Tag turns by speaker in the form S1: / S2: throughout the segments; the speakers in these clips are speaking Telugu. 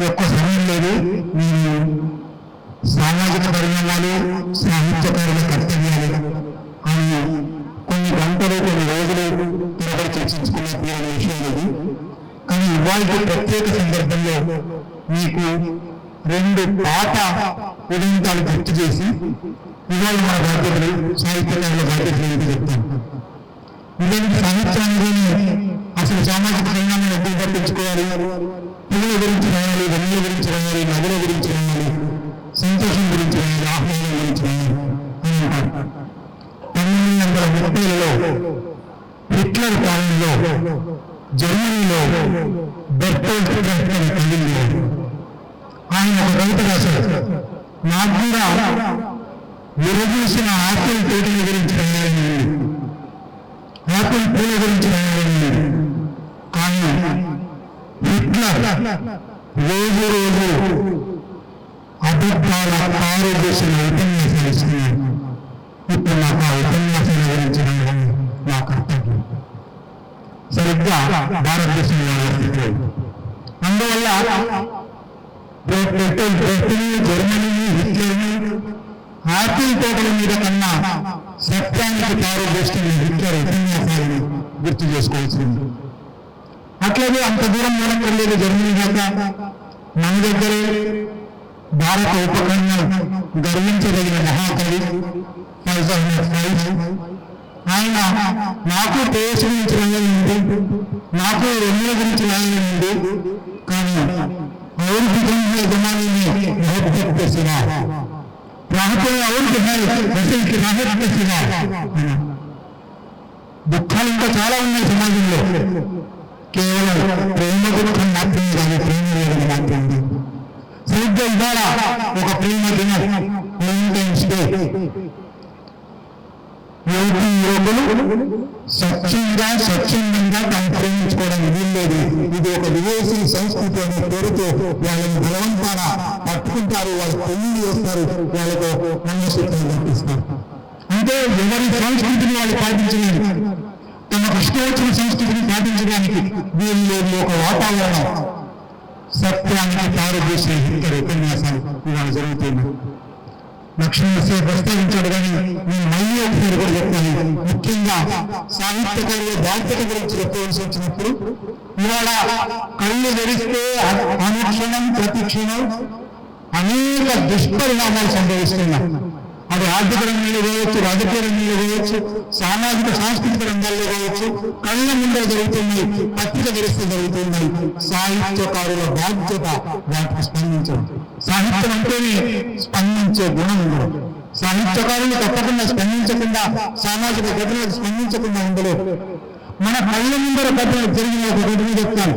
S1: ఎక్కువ సమయం లేదు. మీరు సామాజిక పరిణామాలు, సాహిత్యకారుల కర్తవ్యాలు అని కొన్ని గంటలు, కొన్ని రోజులు తరబడి చర్చించుకున్న తీరని విషయం లేదు. కానీ ఇవాళ ప్రత్యేక సందర్భంలో మీకు 2 పాత ఉదంతాలు గుర్తు చేసి ఇవాళ మన బాధ్యతలు, సాహిత్యకారుల బాధ్యతలు ఏంటి చెప్తాను. ఇలాంటి సాహిత్యాన్ని అసలు సామాజిక పరిణామాన్ని ఎందుకు పట్టించుకోవాలి, పువ్వుల గురించి రాయాలి, వెన్నెల గురించి రాయాలి, నదుల గురించి రాయాలి, సంతోషం గురించి రాయాలి, ఆహ్లాదం గురించి రాయాలి అని అంటారు. 1930లలో హిట్లర్ కాలంలో జర్మనీలో బెర్టోల్ట్ బ్రెహ్ట్ అనే కవిలో ఆయన ఒక కవిత రాశారు. నాకు కూడా విరగూసిన ఆపిల్ తోటల గురించి రాయాలని ఉంది, ఆపిల్ పూల గురించి రాయాలని ఉంది. కానీ హిట్లర్ రోజు రోజు అబద్ధాల కారు చేసిన ఉపన్యాసాలు ఇస్తున్నాడు. ఇప్పుడు నాకు ఆ ఉపన్యాసాల గురించి రాయాలని నా కర్తవ్యం. సరిగ్గా భారతదేశంలో అందువల్ల జర్మనీ, హిట్లర్ని ఆపిల్ తోటల మీద కన్నా సత్యానికి కారు చేస్తున్న హిట్లర్ ఉపన్యాసాలను గుర్తు చేసుకోవాల్సింది. అట్లాగే అంత దూరం మనం వెళ్ళేది జర్మనీ దాకా మన దగ్గరే భారత ఉపఖండం గర్వించదగిన మహాకవి ఫైజ్ అహ్మద్ ఫైజ్. ఆయన నాకు పేస్ గురించి రాయాలి ఉంది, నాకు రెమ్యుల గురించి రాయాలి ఉంది. కానీ और भी जमाने में मोहब्बत के सिवा राहतें और भी है वैसे की राहत के सिवा దుఃఖాలు ఇంకా చాలా ఉన్నాయి సమాజంలో. కేవలం ప్రేమ దుఃఖం మాత్రమే కాదు, ప్రేమ వేదన మాత్రమే. సరిగ్గా ఇవాళ ఒక ప్రేమ దినం, వ్యాలంటైన్స్ డే. యువకులు స్వచ్ఛందంగా తాను ప్రేమించుకోవడం వీల్లేదు. ఇది ఒక విదేశీ సంస్కృతి అనే పేరుతో వాళ్ళని బలవంతాన పట్టుకుంటారు, వాళ్ళు పెళ్లి చేస్తారు, వాళ్ళకు మంగళసూత్రం కల్పిస్తారు. అంటే ఎవరి సంస్కృతిని వాళ్ళు పాటించలేదు, తమకు ఇష్టం వచ్చిన సంస్కృతిని పాటించడానికి వీళ్ళు లేదు. ఒక వాతావరణం సత్యానికి తారు చేసే ఇతర ఉపన్యాసాలు ఇవాళ జరుగుతున్నాయి. లక్ష్మణ్ ప్రస్తావించాడు, కానీ నేను మళ్ళీ ఒకసారి కూడా చెప్తాను. ముఖ్యంగా సాహిత్యకారుల బాధ్యత గురించి చెప్పవలసి వచ్చినప్పుడు ఇవాళ కళ్ళు తెరిస్తే అనుక్షణం ప్రతిక్షణం అనేక దుష్పరిణామాలు సంభవిస్తున్నాయి. అది ఆర్థిక రంగంలో కావచ్చు, రాజకీయ రంగంలో కావచ్చు, సామాజిక సాంస్కృతిక రంగాల్లో కావచ్చు, కళ్ళ ముందర జరుగుతున్నాయి, పత్రిక తెరిస్తే జరుగుతున్నాయి. సాహిత్యకారుల బాధ్యత వాటికి స్పందించడం. సాహిత్యం అంటేనే స్పందించే గుణం ఉండదు. సాహిత్యకారులు తప్పకుండా స్పందించకుండా, సామాజిక ఘటనలకు స్పందించకుండా ఉండలేదు. మన కళ్ళ ముందర ఘటన జరిగిన ఒక ఘటన చెప్తాను.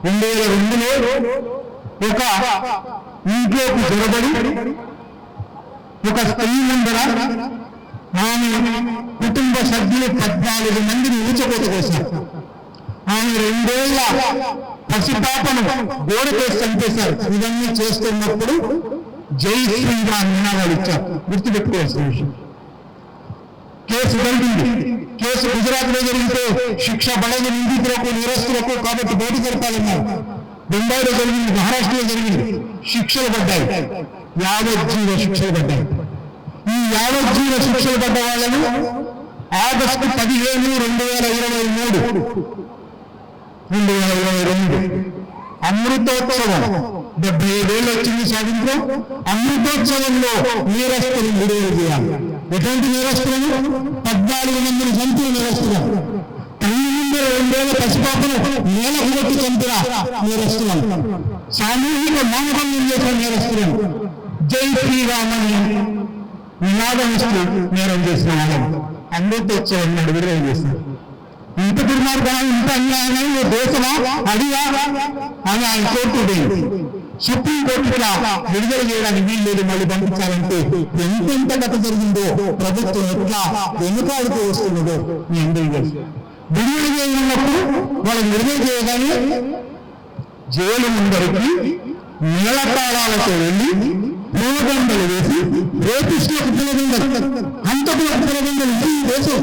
S1: 2002లో ఒక ఇంట్లోకి జొరబడి ఒక స్త్రీ ముందర ఆమె కుటుంబ సభ్యులు 14 మందిని ఊచకోత కోశారు. ఆమె 2 ఏళ్ల పసిపాపను గోడకేసి చంపేశారు. ఇవన్నీ చేస్తున్నప్పుడు జై శ్రీరామ్ నినాదాలు ఇచ్చారు. గుర్తుపెట్టుకోవాల్సిన విషయం. కేసు జరిగింది. కేసు గుజరాత్ లో జరిగితే శిక్ష పడని నిందితులకు, నిరస్తులకు కాబట్టి బయట జరపాలన్నారు. బొంబాయిలో జరిగింది, మహారాష్ట్రలో జరిగింది. శిక్షలు పడ్డాయి, యావజ్జీవ శిక్షలు పడ్డాయి. ఈ యావజ్జీవ శిక్షలు పడ్డ వాళ్ళను ఆగస్టు 15, 2022 అమృతోత్సవం, 75 ఏళ్ళు వచ్చింది స్వాతంత్రం. అమృతోత్సవంలో నేరస్తులను విడుదల చేయాలి. ఎటువంటి నేరస్తులను? 14 మందిని చంపిన నేరస్తులను, కళ్ళు ముందే 2 ఏళ్ల పసిపాపను నేలకు కొట్టి చంపిన నేరస్తులను, సామూహిక మానభంగం చేసిన నేరస్తులను, జై శ్రీరామని నినాదం ఇస్తూ నేరం చేసిన వాళ్ళని అమృతోత్సవం నాడు విడుదల చేస్తారు. ఇంత దుర్మార్గం, ఇంత అన్యాయం దేశమా అడిగా అని ఆయన కోర్టు సుప్రీంకోర్టు ఇలా విడుదల చేయడానికి వీల్లేదు, మళ్ళీ పంపించాలంటే ఎంతెంత కథ జరిగిందో, ప్రభుత్వం ఎట్లా వెనుకాడుతూ వస్తున్నదో మీ అందరికీ తెలుసు. విడుదల చేయనప్పుడు వాళ్ళని విడుదల చేయగానే జైలు ముందరికి మేళతాళాలతో వెళ్ళి పూలదండలు వేసి రేపిస్టులకు పూలదండలు, హంతకులకు పూలదండలు. ఇది దేశం,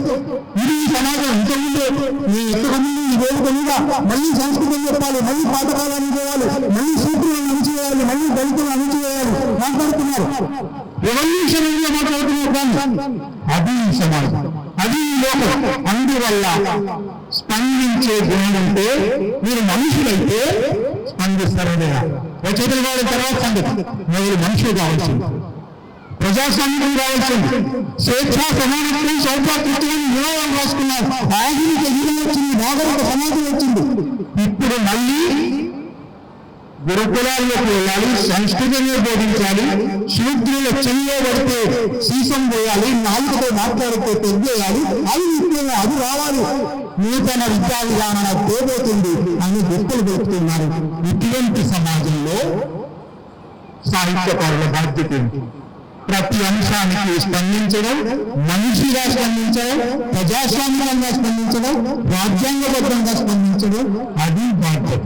S1: ఇది సమాజం. ఇంతకుముందు మీ ఎంతమంది ఈ వేదిక మీద మళ్ళీ సంస్కృతం చెప్పాలి, మళ్ళీ పాఠకాలను పోవాలి, మళ్ళీ సూత్రాలను మాట్లాడుతున్నారు, రెవల్యూషనరీగా మాట్లాడుతున్నారు, కానీ అది సమాజం, అది లోకం. అందువల్ల స్పందించే గుణం ఉంటే మీరు మనుషులైతే స్పందిస్తారనే రచయితలు కావడం తర్వాత సంగతి. మీరు మనుషులు కావాల్సింది, ప్రజాస్వామ్యం కావాల్సింది, స్వేచ్ఛా సమానత్వం సౌభాతృత్వం నినాదాలు రాసుకున్నారు. ఆధునిక యుగం వచ్చింది, నాగరిక సమాజం వచ్చింది. ఇప్పుడు మళ్ళీ గురుకులాల్లోకి వెళ్ళాలి, సంస్కృతిని బోధించాలి, శూద్రుల చెల్లో పడితే సీసం పోయాలి, నాలుగుతో మాట్లాడితే పెరిగేయాలి, అది విద్యను అది రావాలి, నూతన విద్యా విధానం తేబోతుంది అని వ్యక్తులు పెడుతున్నారు. ఇటువంటి సమాజంలో సాహిత్యకారుల బాధ్యత ఏంటి? ప్రతి అంశానికి స్పందించడం, మనిషిగా స్పందించడం, ప్రజాస్వామ్యంగా స్పందించడం, రాజ్యాంగబద్ధంగా స్పందించడం, అది బాధ్యత.